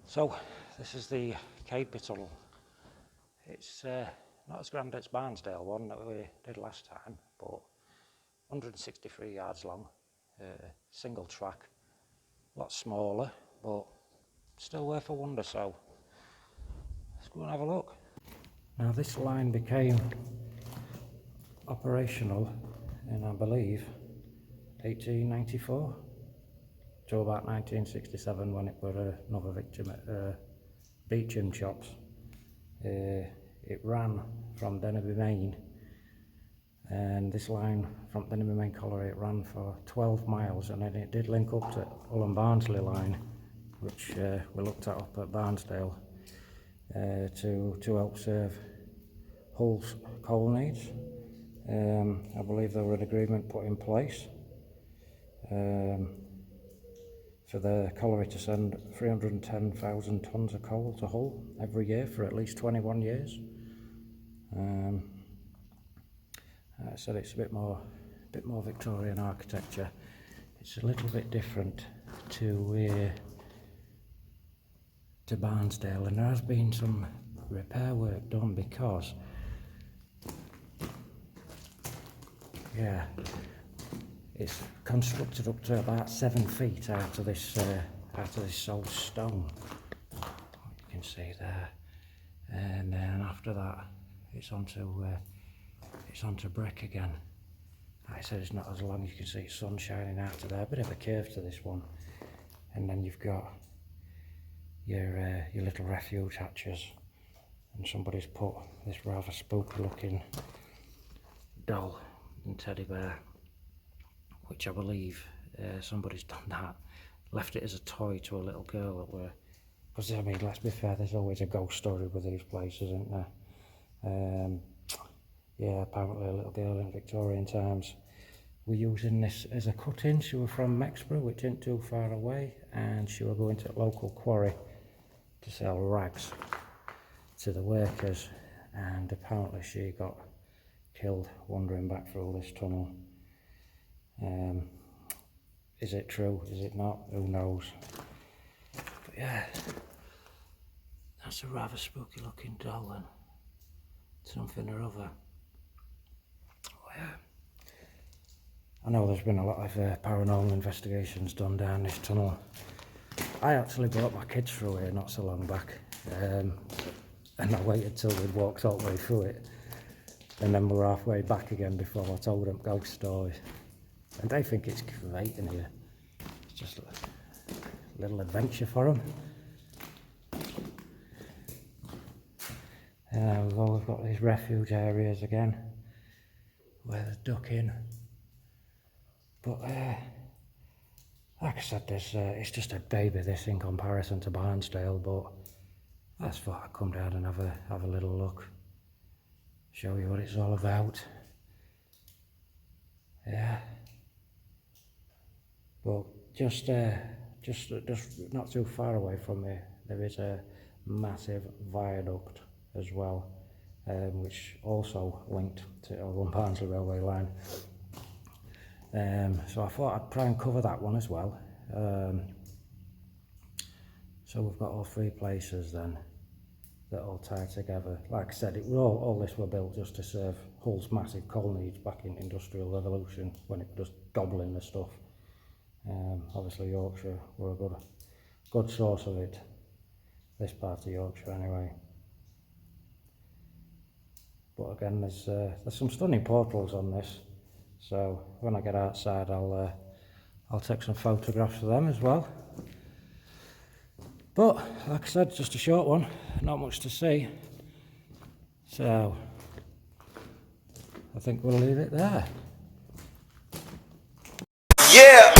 So this is the capital. It's not as grand as Barnsdale one that we did last time, but 163 yards long, single track, a lot smaller, but still worth a wonder, so let's go and have a look. Now this line became operational in, I believe, 1894 to about 1967 when it were another victim at Beecham Shops. It ran from Denby Main, and this line from Denby Main Colliery, it ran for 12 miles, and then it did link up to Barnsley line, which we looked at up at Barnsdale, to help serve Hull's coal needs. I believe there were an agreement put in place for the colliery to send 310,000 tonnes of coal to Hull every year for at least 21 years. I said it's a bit more Victorian architecture. It's a little bit different to Barnsdale, and there has been some repair work done because, yeah, it's constructed up to about 7 feet out of this old stone. You can see there, and then after that, it's onto brick again. Like I said, it's not as long. You can see sun shining out of there. A bit of a curve to this one, and then you've got your little refuge hatches, and somebody's put this rather spooky looking doll and teddy bear, which I believe somebody's done that, left it as a toy to a little girl that were, because I mean, let's be fair, there's always a ghost story with these places, isn't there? Yeah, apparently a little girl in Victorian times were using this as a cut-in. She was from Mexborough, which isn't too far away, and she was going to a local quarry to sell rags to the workers, and apparently she got killed wandering back through this tunnel. Is it true? Is it not? Who knows? But yeah, that's a rather spooky looking doll and something or other. Oh yeah. I know there's been a lot of paranormal investigations done down this tunnel. I actually brought my kids through here not so long back, and I waited till we'd walked all the way through it, and then we were halfway back again before I told them ghost stories. And they think it's great in here. It's just a little adventure for them. We've got these refuge areas again, where there's ducking. But like I said, it's just a baby this in comparison to Barnsdale, but I just thought I'd come down and have a little look, show you what it's all about. Yeah. But just not too far away from me, there is a massive viaduct as well, which also linked to Barnsley railway line. So I thought I'd try and cover that one as well. So we've got all three places then that all tie together. Like I said, all this were built just to serve Hull's massive coal needs back in Industrial Revolution, when it was just gobbling the stuff. Obviously Yorkshire were a good source of it, this part of Yorkshire anyway. But again, there's some stunning portals on this, so when I get outside I'll take some photographs of them as well. But like I said, just a short one, not much to see, so I think we'll leave it there. Yeah.